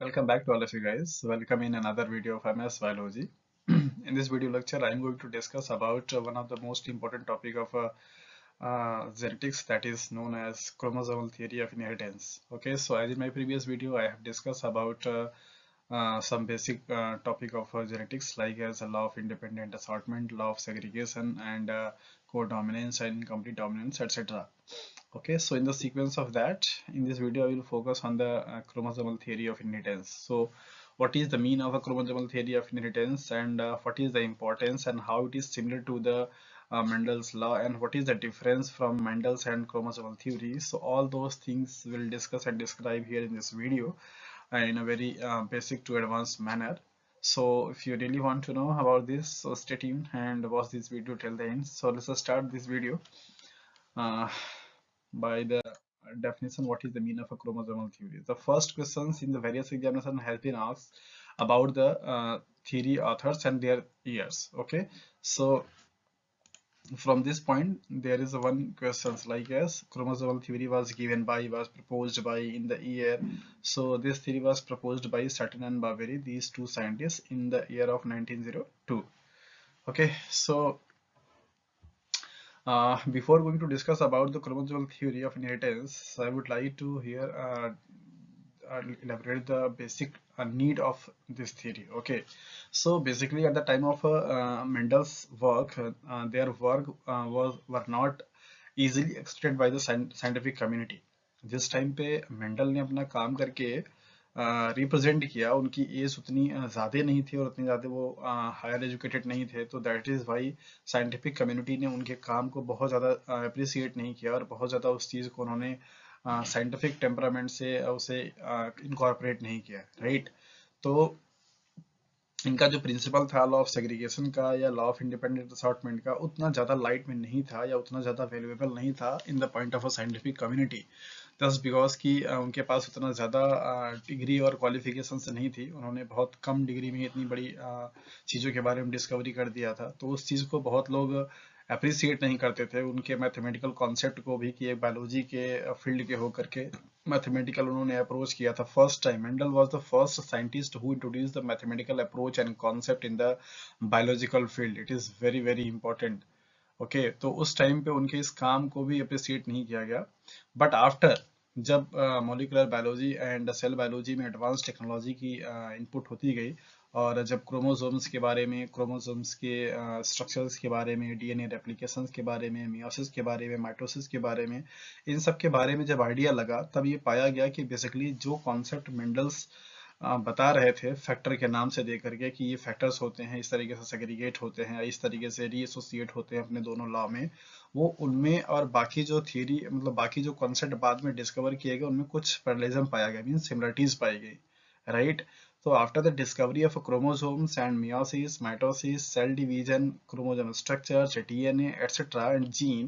Welcome back to all of you guys. Welcome in another video of MS Biology. In this video lecture, I'm going to discuss about one of the most important topic of genetics, that is known as chromosomal theory of inheritance. Okay, so as in my previous video, I have discussed about some basic topic of genetics like as a law of independent assortment, law of segregation, and codominance and incomplete dominance, etc. Okay, so in the sequence of that, in this video, I will focus on the chromosomal theory of inheritance. So, what is the mean of a chromosomal theory of inheritance, and what is the importance, and how it is similar to the Mendel's law, and what is the difference from Mendel's and chromosomal theory? So, all those things will discuss and describe here in this video in a very basic to advanced manner. So, if you really want to know about this, so stay tuned and watch this video till the end. So, let's just start this video. Uh, by the definition, what is the meaning of a chromosomal theory? The first questions in the various examination has been asked about the theory authors and their years. Okay, so from this point there is one questions like as chromosomal theory was proposed by in the year. So this theory was proposed by Sutton and Barberi, these two scientists, in the year of 1902. Okay, so before going to discuss about the chromosomal theory of inheritance, I would like to here elaborate the basic need of this theory. Okay, so basically at the time of Mendel's work, their work were not easily accepted by the scientific community. जिस time पे Mendel ने अपना काम करके represent किया, उनकी as उतनी ज़्यादा नहीं थी और उतनी ज़्यादा वो हायर एजुकेटेड नहीं थे, तो that is why scientific community ने उनके काम को बहुत ज़्यादा अप्रिसिएट नहीं किया और बहुत ज़्यादा उस चीज़ को उन्होंने साइंटिफिक टेम्परामेंट से उसे इनकॉर्पोरेट नहीं किया, राइट। तो इनका जो प्रिंसिपल था लॉ ऑफ सेग्रीगेशन का या लॉ ऑफ इंडिपेंडेंट असॉर्टमेंट का, उतना ज़्यादा लाइट में नहीं था या उतना ज़्यादा वैल्यूएबल नहीं था in the point of a scientific community. दस बिकॉज कि उनके पास उतना ज़्यादा डिग्री और क्वालिफिकेशंस नहीं थी, उन्होंने बहुत कम डिग्री में इतनी बड़ी चीज़ों के बारे में डिस्कवरी कर दिया था, तो उस चीज़ को बहुत लोग अप्रिसिएट नहीं करते थे, उनके मैथमेटिकल कॉन्सेप्ट को भी, कि एक बायोलॉजी के फील्ड के होकर के मैथमेटिकल उन्होंने अप्रोच किया था। First time Mendel was the first scientist who introduced the mathematical approach and concept in the biological field. It is very very important. Okay, तो उस टाइम पे उनके इस काम को भी अप्रिसिएट नहीं किया गया। बट आफ्टर जब molecular biology and cell biology में एडवांस टेक्नोलॉजी की इनपुट होती गई, और जब क्रोमोसोम्स के बारे में, क्रोमोसोम्स के स्ट्रक्चर्स के बारे में, डीएनए रेप्लिकेशंस के बारे में, मियोसिस के बारे में, माइटोसिस के बारे में, इन सब के बारे में जब आइडिया लगा, तब ये पाया गया कि बेसिकली जो कॉन्सेप्ट मेंडल्स बता रहे थे फैक्टर के नाम से दे करके, कि ये फैक्टर्स होते हैं, इस तरीके से सेग्रीगेट होते हैं, इस तरीके से रीएसोसिएट होते हैं अपने दोनों लॉ में, वो उनमें और बाकी जो थियरी, मतलब बाकी जो कॉन्सेप्ट बाद में डिस्कवर किए गए, उनमें कुछ पैरेललिज्म पाया गया, मीन सिमिलरिटीज पाई गई, right. So after the discovery of chromosomes and meiosis, mitosis, cell division, chromosome structures, DNA, etc., and gene,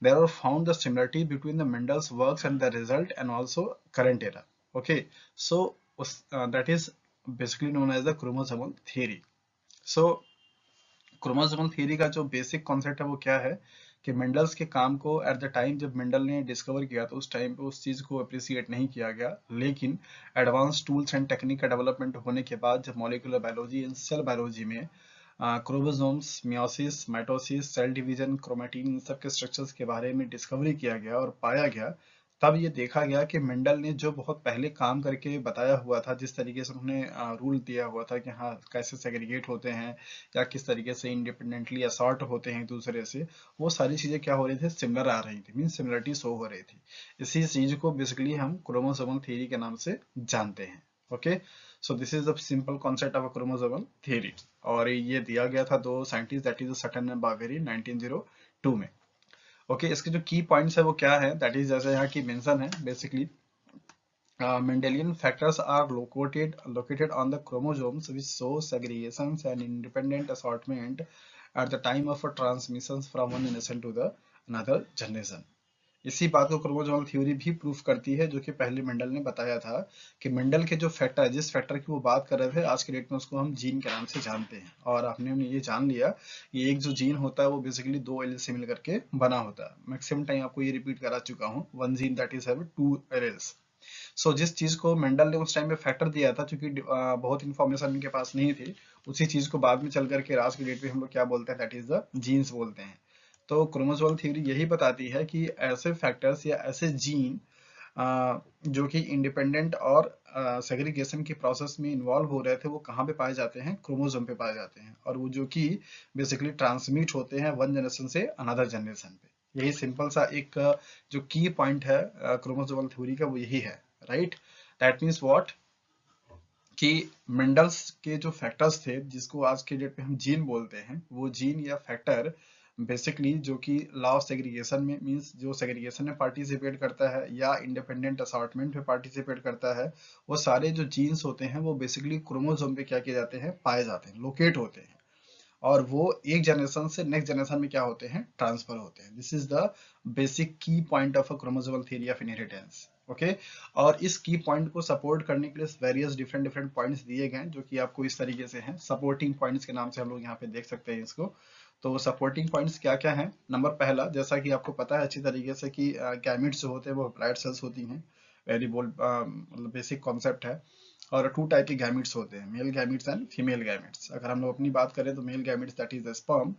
there are found the similarity between the Mendel's works and the result, and also current era. Okay, so that is basically known as the chromosomal theory. So chromosomal theory का जो basic concept है वो क्या है, कि Mendel's के काम को एट द टाइम जब मेंडल ने डिस्कवर किया, तो उस टाइम पे उस चीज को अप्रिसिएट नहीं किया गया, लेकिन एडवांस टूल्स एंड टेक्निक का डेवलपमेंट होने के बाद जब molecular biology and cell biology में chromosomes, meiosis, mitosis, cell division, chromatin, इन सब के स्ट्रक्चर्स के बारे में डिस्कवरी किया गया और पाया गया, तब ये देखा गया कि मेंडल ने जो बहुत पहले काम करके बताया हुआ था, जिस तरीके से उन्होंने रूल दिया हुआ था कि हाँ कैसे सेग्रीगेट होते हैं या किस तरीके से इंडिपेंडेंटली असॉर्ट होते हैं एक दूसरे से, वो सारी चीजें क्या हो रही थी, सिमिलर आ रही थी, मीन सिमिलरिटी शो हो रही थी। इसी चीज को बेसिकली हम क्रोमोसोमल थ्योरी के नाम से जानते हैं। Okay, so this is the simple concept of chromosomal theory, और ये दिया गया था दो scientist, that is Sutton and Boveri, 1902 में। ओके, इसके जो की पॉइंट्स है वो क्या है, दैट इज जैसे यहाँ की मेंशन है, basically Mendelian factors are located on the chromosomes, which show segregations and independent assortment at the time of a transmissions from one generation to the another generation. इसी बात को क्रोमोसोमल थ्योरी भी proof करती है, जो कि पहले मेंडल ने बताया था, कि मेंडल के जो फैक्टर, जिस फैक्टर की वो बात कर रहे थे, आज के डेट में उसको हम जीन के नाम से जानते हैं, और आपने ये जान लिया, ये एक जो जीन होता है वो बेसिकली दो एलील से मिल करके बना होता है। मैक्सिमम टाइम आपको ये रिपीट करा चुका हूँ, one gene that is have two alleles. So जिस चीज को मेंडल ने उस टाइम पे फैक्टर दिया था, क्योंकि बहुत इंफॉर्मेशन उनके पास नहीं थी, उसी चीज को बाद में चल करके आज की डेट में हम लोग क्या बोलते हैं, दैट इज द जीन्स बोलते हैं। तो क्रोमोसोमल थ्योरी यही बताती है कि ऐसे फैक्टर्स या ऐसे जीन जो कि इंडिपेंडेंट और सेग्रीगेशन के प्रोसेस में इन्वॉल्व हो रहे थे, वो कहाँ पे पाए जाते हैं, क्रोमोसोम पे पाए जाते हैं, और वो जो कि बेसिकली ट्रांसमिट होते हैं वन जनरेशन से अनदर जनरेशन पे। यही सिंपल सा एक जो की पॉइंट है क्रोमोसोमल थ्योरी का, वो यही है, राइट। दैट मीन्स व्हाट, कि मेंडल्स के जो फैक्टर्स थे, जिसको आज के डेट पे हम जीन बोलते हैं, वो जीन या फैक्टर बेसिकली जो कि लॉ ऑफ सेग्रीगेशन में, मींस जो सेग्रीगेशन में पार्टिसिपेट करता है या इंडिपेंडेंट असॉर्टमेंट में पार्टिसिपेट करता है, वो सारे जो जीन्स होते हैं वो बेसिकली क्रोमोसोम पे क्या किए जाते हैं, पाए जाते हैं, लोकेट होते हैं, और वो एक जनरेशन से नेक्स्ट जनरेशन में क्या होते हैं, ट्रांसफर होते हैं। दिस इज द बेसिक की point of a chromosomal theory of inheritance. Okay, और इस की पॉइंट को सपोर्ट करने के लिए वेरियस डिफरेंट डिफरेंट पॉइंट्स दिए गए हैं, जो कि आपको इस तरीके से हैं, सपोर्टिंग पॉइंट्स के नाम से हम लोग यहाँ पे देख सकते हैं इसको। तो सपोर्टिंग पॉइंट्स क्या क्या हैं, नंबर पहला, जैसा कि आपको पता है अच्छी तरीके से कि गैमेट्स जो होते हैं वो हप्लॉइड सेल्स होती हैं, वेरी बोल्ड मतलब बेसिक कॉन्सेप्ट है। और टू टाइप के गैमेट्स होते हैं, male gametes and female gametes. अगर हम लोग अपनी बात करें तो male gametes that is the sperm,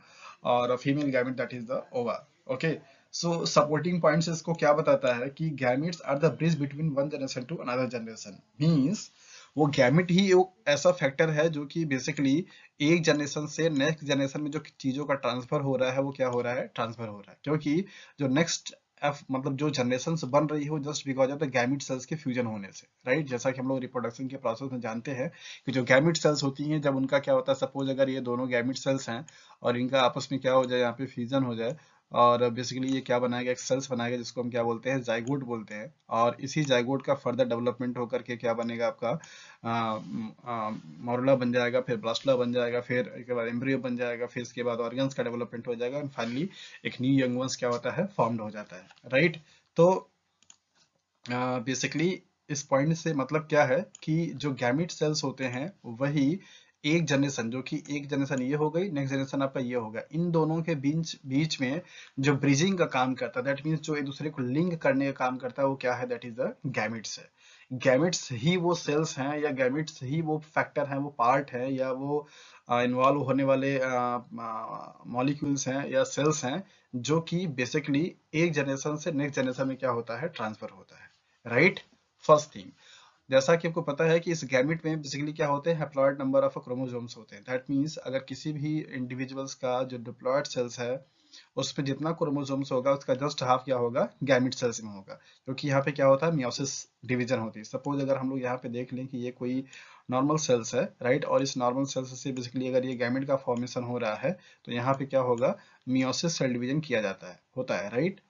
और female gamete that is the ova. Okay, so supporting points इसको क्या बताता है कि gametes are the bridge between one generation to another generation. Means वो गैमेट ही एक ऐसा फैक्टर है जो कि बेसिकली एक जनरेशन से नेक्स्ट जनरेशन में जो चीजों का ट्रांसफर हो रहा है, वो क्या हो रहा है, ट्रांसफर हो रहा है, क्योंकि जो नेक्स्ट एफ मतलब जो जनरेशन बन रही है वो just because of the gamete cells के फ्यूजन होने से, राइट। जैसा कि हम लोग रिप्रोडक्शन के प्रोसेस में जानते हैं कि जो गैमिट सेल्स होती हैं, जब उनका क्या होता है, सपोज अगर ये दोनों गैमिट सेल्स हैं और इनका आपस में क्या हो जाए, यहाँ पे फ्यूजन हो जाए, और बेसिकली ये क्या बनाएगा, एक सेल्स बनाएगा, जिसको हम क्या बोलते हैं, जाइगोट बोलते हैं। और इसी जाइगोट का फर्दर डेवलपमेंट होकर के क्या बनेगा, आपका मोरुला बन जाएगा, फिर ब्लास्टुला बन जाएगा, फिर इसके बाद एम्ब्रियो बन जाएगा, फिर इसके बाद ऑर्गन्स का डेवलपमेंट हो जाएगा, एंड फाइनली एक न्यू यंग वंस क्या होता है, फॉर्म्ड हो जाता है, राइट। तो बेसिकली इस पॉइंट से मतलब क्या है कि जो गैमिट सेल्स होते हैं वही एक जनरेशन, जो कि एक जनरेशन ये हो गई, नेक्स्ट जनरेशन आपका ये होगा, इन दोनों के बीच बीच में जो ब्रिजिंग का काम करता है, दैट मीन्स जो एक दूसरे को लिंक करने का काम करता है, वो क्या है, दैट इज द गैमिट्स है। गैमिट्स ही वो सेल्स हैं, या गैमिट्स ही वो फैक्टर हैं, वो पार्ट है, या वो इन्वॉल्व होने वाले मॉलिक्यूल्स हैं या सेल्स हैं, जो कि बेसिकली एक जनरेशन से नेक्स्ट जनरेशन में क्या होता है, ट्रांसफर होता है, राइट। फर्स्ट थिंग, जैसा कि आपको पता है कि इस गैमेट में बेसिकली क्या होते हैं, हैप्लॉइड नंबर ऑफ क्रोमोसोम्स होते हैं। दैट मींस अगर किसी भी इंडिविजुअल्स का जो डिप्लॉयड सेल्स है, उस पे जितना क्रोमोसोम्स होगा उसका जस्ट हाफ क्या होगा, गैमेट सेल्स में होगा, क्योंकि यहाँ पे क्या होता है, मियोसिस डिवीजन होती है। सपोज अगर हम लोग यहाँ पे देख लें कि ये कोई नॉर्मल सेल्स है, राइट, और इस नॉर्मल सेल्स से बेसिकली अगर ये गैमेट का फॉर्मेशन हो रहा है, तो यहाँ पे क्या होगा, मियोसिस सेल डिवीजन किया जाता है, होता है, राइट।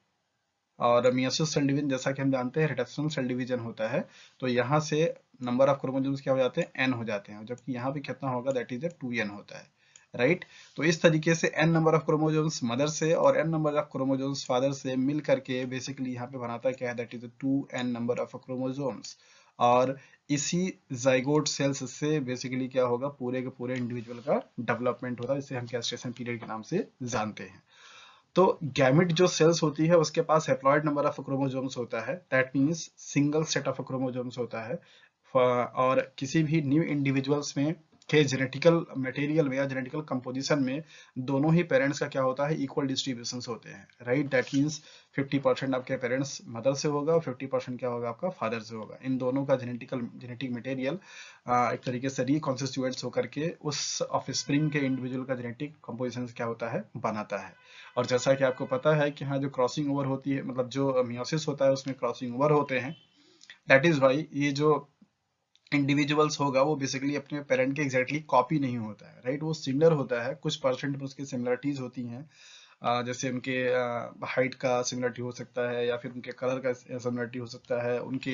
और मियोसिस सेल डिवीजन जैसा कि हम जानते हैं रिडक्शन सेल डिवीजन होता है, तो यहाँ से नंबर ऑफ क्रोमोसोम्स क्या हो जाते हैं, एन हो जाते हैं, जबकि यहाँ पे कितना होगा, दैट इज 2n होता है, राइट। तो इस तरीके से n number of chromosomes mother से और n number of chromosomes father से मिल करके बेसिकली यहाँ पे बनाता है क्या है, that is 2n number of chromosomes. और इसी जाइगोट सेल्स से बेसिकली क्या होगा, पूरे के पूरे इंडिविजुअल का डेवलपमेंट होता है, जिसे हम कैस्ट्रेशन पीरियड के नाम से जानते हैं। तो गैमेट जो सेल्स होती है उसके पास हैप्लॉइड नंबर ऑफ क्रोमोसोम्स होता है, that means single set of chromosomes होता है। और किसी भी न्यू इंडिविजुअल्स में के जेनेटिकल मटेरियल में या जेनेटिकल कंपोजिशन में दोनों ही पेरेंट्स का क्या होता है, इक्वल डिस्ट्रीब्यूशन होते हैं, राइट। दैट मींस 50% आपके पेरेंट्स मदर से होगा और 50% क्या होगा, आपका फादर से होगा। इन दोनों का जेनेटिक मटेरियल एक तरीके से रिकॉन्स्टिट्यूएंट्स होकर के उस ऑफस्प्रिंग के इंडिविजुअल का जेनेटिक कंपोजिशन क्या होता है, बनाता है। और जैसा कि आपको पता है कि हाँ, जो क्रॉसिंग ओवर होती है, मतलब जो मियोसिस होता है उसमें क्रॉसिंग ओवर होते हैं, दैट इज वाई ये जो इंडिविजुअल्स होगा वो बेसिकली अपने पेरेंट के एग्जैक्टली कॉपी नहीं होता है, राइट। वो सिमिलर होता है, कुछ परसेंट में उसकी सिमिलरिटीज होती हैं, जैसे उनके हाइट का सिमिलरिटी हो सकता है, या फिर उनके कलर का सिमिलरिटी हो सकता है, उनके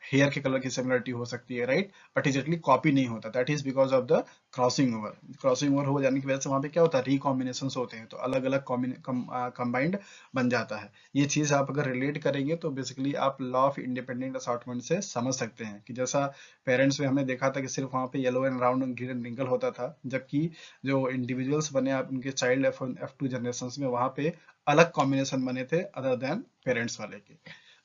हेयर के कलर की सिमिलरिटी हो सकती है, राइट। बट एग्जैक्टली कॉपी नहीं होता, that is because of the crossing over. Crossing over हो जाने की वजह से वहाँ पे क्या होता है, रिकॉम्बिनेशन होते हैं, तो अलग अलग कंबाइंड बन जाता है। ये चीज आप अगर रिलेट करेंगे तो बेसिकली आप लॉ ऑफ इंडिपेंडेंट असॉर्टमेंट से समझ सकते हैं कि जैसा पेरेंट्स में हमने देखा था कि सिर्फ वहाँ पे yellow and round green wrinkle होता था, जबकि जो इंडिविजुअल्स बने आप उनके चाइल्ड F1 F2 जनरेशन में, वहां पे अलग कॉम्बिनेशन बने थे अदर देन पेरेंट्स वाले के।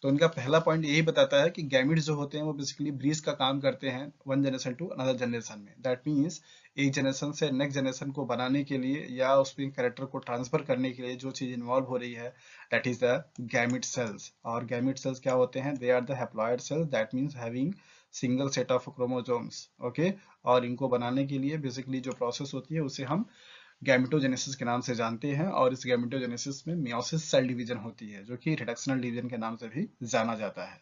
तो इनका पहला पॉइंट यही बताता है कि गैमिट्स जो होते हैं वो बेसिकली ब्रिज का काम करते हैं one generation to another generation में। दैट मीन्स एक जनरेशन से नेक्स्ट जनरेशन को बनाने के लिए या उसमें कैरेक्टर को ट्रांसफर करने के लिए जो चीज इन्वॉल्व हो रही है that is the gamete cells. और गैमिट सेल्स क्या होते हैं? They are the haploid cells, that means having single set of chromosomes. Okay, और इनको बनाने के लिए बेसिकली जो प्रोसेस होती है उसे हम गैमेटोजेनेसिस के नाम से जानते हैं। और इस गैमेटोजेनेसिस में मियोसिस सेल डिवीजन होती है जो कि रिडक्शनल डिवीजन के नाम से भी जाना जाता है।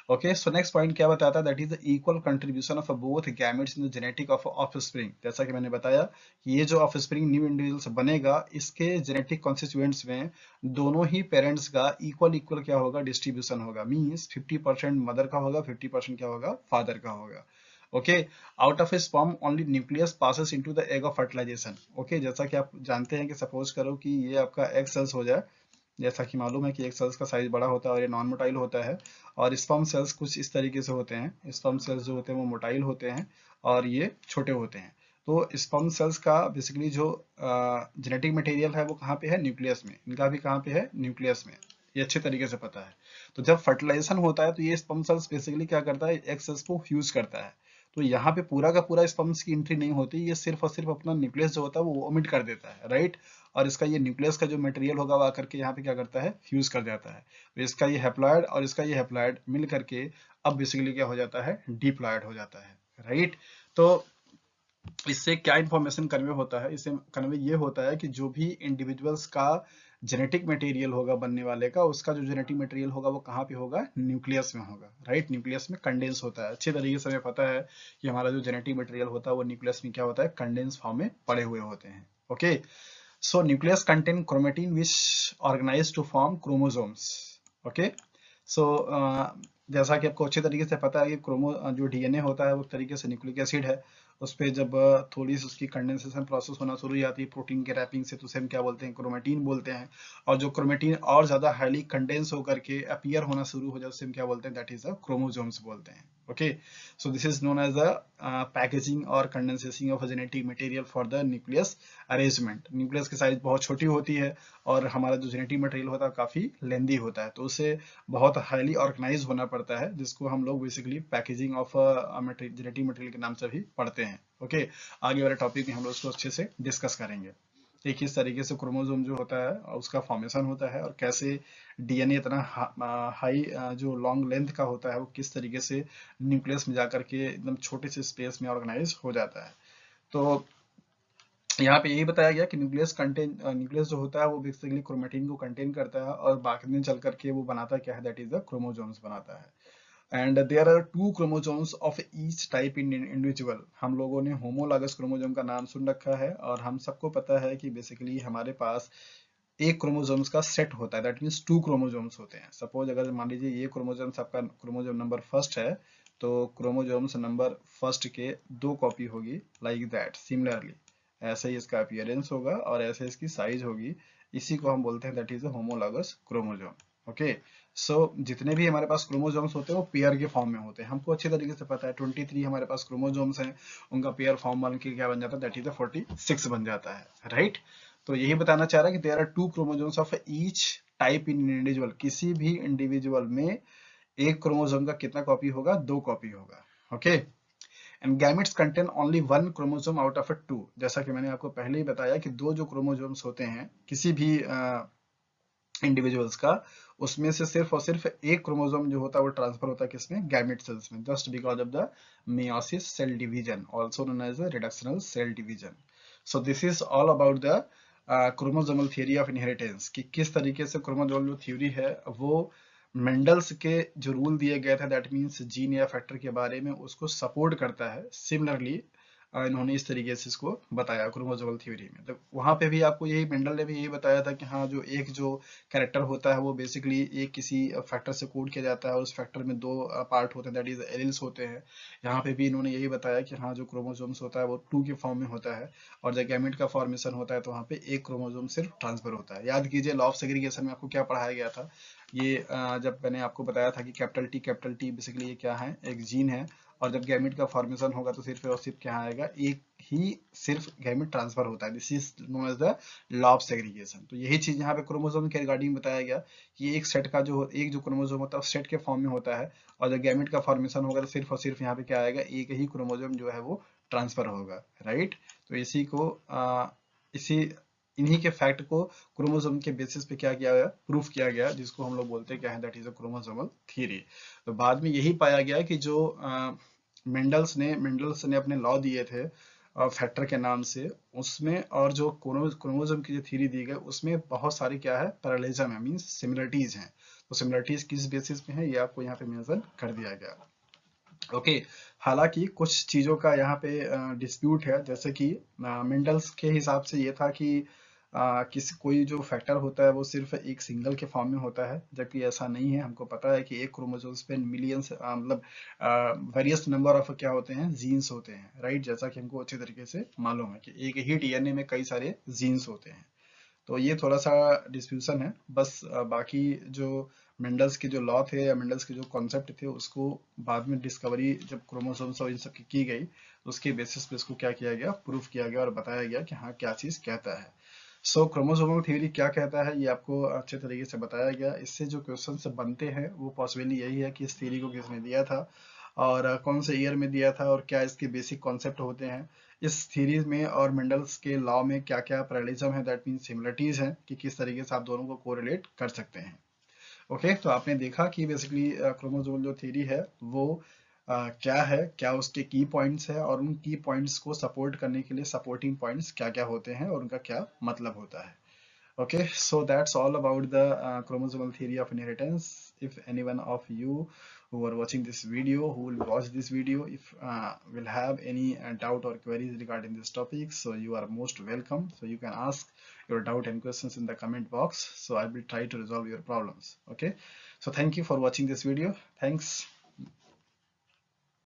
ओके, सो नेक्स्ट पॉइंट क्या बताता है? That is the equal contribution of both gametes in the genetic of offspring. जैसा कि मैंने बताया कि ये जो ऑफस्प्रिंग न्यू इंडिविजुअल्स बनेगा इसके जेनेटिक कॉन्स्टिट्यूएंट्स में दोनों ही पेरेंट्स का इक्वल इक्वल क्या होगा? डिस्ट्रीब्यूशन होगा। मीन्स 50% मदर का होगा, 50% क्या होगा? फादर का होगा। Okay, out of a sperm only nucleus passes into the egg of fertilization. Okay, जैसा कि आप जानते हैं कि सपोज करो कि ये आपका एग सेल्स हो जाए। जैसा कि मालूम है कि एक सेल्स का साइज बड़ा होता है और ये नॉन मोटाइल होता है, और स्पर्म सेल्स कुछ इस तरीके से होते हैं। स्पर्म सेल्स जो होते हैं वो मोटाइल होते हैं और ये छोटे होते हैं। तो स्पर्म सेल्स का बेसिकली जो जेनेटिक मटेरियल है वो कहाँ पे है? न्यूक्लियस में। इनका भी कहाँ पे है? न्यूक्लियस में। ये अच्छे तरीके से पता है। तो जब फर्टिलाइजेशन होता है तो ये स्पर्म सेल्स बेसिकली क्या करता है? एग सेल्स को फ्यूज करता है। तो यहाँ पे पूरा का पूरा स्पर्म्स की एंट्री नहीं होती, ये सिर्फ और सिर्फ अपना न्यूक्लियस जो होता है वो ओमिट कर देता है, राइट। और इसका ये न्यूक्लियस का जो मटेरियल होगा वो आकर के यहाँ पे क्या करता है? फ्यूज कर जाता है। तो इसका ये हैप्लॉयड और इसका ये हैप्लॉयड मिल करके अब बेसिकली क्या हो जाता है? डिप्लॉयड हो जाता है, राइट। तो इससे क्या इंफॉर्मेशन कन्वे होता है? इससे कन्वे ये होता है कि जो भी इंडिविजुअल्स का जेनेटिक मटेरियल होगा बनने वाले का, उसका जो जेनेटिक मटेरियल होगा वो कहाँ पे होगा? न्यूक्लियस में होगा, राइट। न्यूक्लियस में कंडेंस होता है। अच्छे तरीके से हमें पता है कि हमारा जो जेनेटिक मटेरियल होता है वो न्यूक्लियस में क्या होता है? कंडेंस फॉर्म में पड़े हुए होते हैं। Okay, so nucleus contain chromatin which organize to form chromosomes. Okay, so जैसा कि आपको अच्छे तरीके से पता है कि जो डीएनए होता है वो एक तरीके से न्यूक्लिक एसिड है। उस पर जब थोड़ी सी उसकी कंडेंसेशन प्रोसेस होना शुरू हो जाती है प्रोटीन के रैपिंग से, तो उसे हम क्या बोलते हैं? क्रोमेटीन बोलते हैं। और जो क्रोमेटीन और ज्यादा हाईली कंडेंस होकर के अपीयर होना शुरू हो जाए उसे हम क्या बोलते हैं? दैट इज द क्रोमोसोम्स बोलते हैं। Okay, so this is known as the packaging और condensation of genetic material for the nucleus arrangement. Nucleus की साइज बहुत छोटी होती है और हमारा जो जेनेटिक मटेरियल होता है काफी लेंदी होता है, तो उसे बहुत हाईली ऑर्गेनाइज होना पड़ता है, जिसको हम लोग basically packaging of genetic material के नाम से भी पढ़ते हैं। ओके, आगे वाले टॉपिक में हम लोग उसको अच्छे से डिस्कस करेंगे। एक इस तरीके से क्रोमोसोम जो होता है उसका फॉर्मेशन होता है, और कैसे डीएनए इतना हाई जो लॉन्ग लेंथ का होता है वो किस तरीके से न्यूक्लियस में जाकर के एकदम छोटे से स्पेस में ऑर्गेनाइज हो जाता है। तो यहाँ पे यही बताया गया कि न्यूक्लियस जो होता है वो बेसिकली क्रोमेटिन को कंटेन करता है, और बाकी दिन चल करके वो बनाता क्या है? दैट इज द क्रोमोसोम्स बनाता है। And there are two chromosomes of each type in individual. हम लोगों ने होमोलॉगस क्रोमोसोम का नाम सुन रखा है, और हम सबको पता है कि बेसिकली हमारे पास एक क्रोमोसोम्स का सेट होता है, दैट मीन्स टू क्रोमोसोम्स होते हैं। सपोज अगर मान लीजिए ये क्रोमोसोम्स आपका क्रोमोसोम नंबर फर्स्ट है, तो क्रोमोसोम्स नंबर फर्स्ट के दो कॉपी होगी, लाइक दैट। सिमिलरली ऐसे ही इसका अपीयरेंस होगा और ऐसे इसकी साइज होगी। इसी को हम बोलते हैं that is a homologous chromosome. Okay, so जितने भी हमारे पास क्रोमोसोम्स होते हैं वो पेयर के फॉर्म में होते हैं। हमको अच्छे तरीके से पता है 23 हमारे पास क्रोमोसोम्स हैं, उनका पेयर फॉर्म बन के क्या बन जाता है? दैट इज 46 बन जाता है, राइट। तो यही बताना चाह रहा है कि there are two chromosomes of each type in individual. किसी भी इंडिविजुअल में एक क्रोमोसोम का कितना कॉपी होगा? दो कॉपी होगा। Okay, and gametes contain only one chromosome out of a two. जैसा कि मैंने आपको पहले ही बताया कि दो जो क्रोमोसोम्स होते हैं किसी भी इंडिविजुअल्स का, उसमें से सिर्फ और सिर्फ एक क्रोमोसोम जो होता है वो ट्रांसफर होता है किसमें? गैमेट सेल्स में, just because of the meiosis cell division, also known as the reductional cell division. So this is all about the chromosomal theory of inheritance, कि किस तरीके से क्रोमोसोमल जो थ्योरी है वो मेंडल्स के जो रूल दिए गए थे, दैट मीन्स जीन या फैक्टर के बारे में, उसको सपोर्ट करता है। सिमिलरली इन्होंने इस तरीके से इसको बताया क्रोमोसोमल थ्योरी में। तो वहां पे भी आपको यही मेंडल ने भी यही बताया था कि हाँ, जो कैरेक्टर होता है वो बेसिकली एक किसी फैक्टर से कोड किया जाता है, और उस फैक्टर में दो पार्ट होते हैं, दैट इज एलील्स होते हैं। यहाँ पे भी इन्होंने यही बताया कि हाँ, जो क्रोमोसोम्स होता है वो टू के फॉर्म में होता है, और जब गैमेट का फॉर्मेशन होता है तो वहाँ पे एक क्रोमोसोम सिर्फ ट्रांसफर होता है। याद कीजिए लॉ ऑफ सेग्रीगेशन में आपको क्या पढ़ाया गया था? ये जब मैंने आपको बताया था कि कैपिटल टी बेसिकली ये क्या है? एक जीन है, और जब गैमेट का फॉर्मेशन होगा तो सिर्फ और सिर्फ क्या आएगा, एक ही सिर्फ गैमेट ट्रांसफर होता है। This is known as the law of segregation. तो यही चीज यहाँ पे क्रोमोसोम के रिगार्डिंग बताया गया कि एक सेट का जो एक जो क्रोमोसोम होता है वो सेट के फॉर्म में होता है, और जब गैमेट का फॉर्मेशन होगा तो सिर्फ और सिर्फ यहाँ पे क्या आएगा, एक ही क्रोमोसोम जो है वो ट्रांसफर होगा, राइट। तो इसी को इसी इन्हीं के फैक्ट को क्रोमोसोम के बेसिस पे क्या किया गया, प्रूफ किया गया, जिसको हम लोग बोलते हैं क्या है, that is a chromosomal theory. तो बाद में यही पाया गया कि जो मेंडल्स ने अपने लॉ दिए थे फैक्टर के नाम से, उसमें और जो क्रोमोसोम की जो थ्योरी दी गई उसमें बहुत सारी क्या है, पैरेललिज्म है, मींस सिमिलरिटीज हैं। तो सिमिलरिटीज किस बेसिस पे है ये आपको यहाँ पे मेंशन कर दिया गया। ओके। हालांकि कुछ चीजों का यहाँ पे डिस्प्यूट है, जैसे कि मेंडल्स के हिसाब से ये था कि किसी कोई जो फैक्टर होता है वो सिर्फ एक सिंगल के फॉर्म में होता है, जबकि ऐसा नहीं है। हमको पता है कि एक क्रोमोसोम्स पे मिलियंस मतलब वेरियस नंबर ऑफ क्या होते हैं, जीन्स होते हैं, राइट। जैसा कि हमको अच्छे तरीके से मालूम है कि एक ही डीएनए में कई सारे जीन्स होते हैं। तो ये थोड़ा सा डिस्प्यूशन है बस। बाकी जो मेंडल्स के जो लॉ थे या मेंडल्स के जो कॉन्सेप्ट थे उसको बाद में डिस्कवरी जब क्रोमोसोम्स और इन सब की गई, तो उसके बेसिस पे इसको क्या किया गया, प्रूफ किया गया और बताया गया कि हाँ क्या चीज कहता है। सो क्रोमोसोमल थ्योरी क्या कहता है ये आपको अच्छे तरीके से बताया गया। इससे जो क्वेश्चन से बनते हैं वो पॉसिबली यही है कि इस थ्योरी को किसने दिया था, और कौन से ईयर में दिया था, और क्या इसके बेसिक कॉन्सेप्ट होते हैं इस थ्योरी में, और मेंडल्स के लॉ में क्या क्या पैरेललिज्म है, दैट मीन सिमिलरिटीज है, कि किस तरीके से आप दोनों को कोरिलेट कर सकते हैं। ओके। तो आपने देखा कि बेसिकली क्रोमोसोमल जो थ्योरी है वो क्या है, क्या उसके की पॉइंट्स है, और उन की पॉइंट्स को सपोर्ट करने के लिए सपोर्टिंग पॉइंट्स क्या क्या होते हैं और उनका क्या मतलब होता है। Okay, so that's all about the chromosomal theory of inheritance. If anyone of you who are watching this video, who will watch this video, if will have any doubt or queries regarding this topic, so you are most welcome. So you can ask your doubt and questions in the comment box. So I will try to resolve your problems. Okay. So thank you for watching this video. Thanks.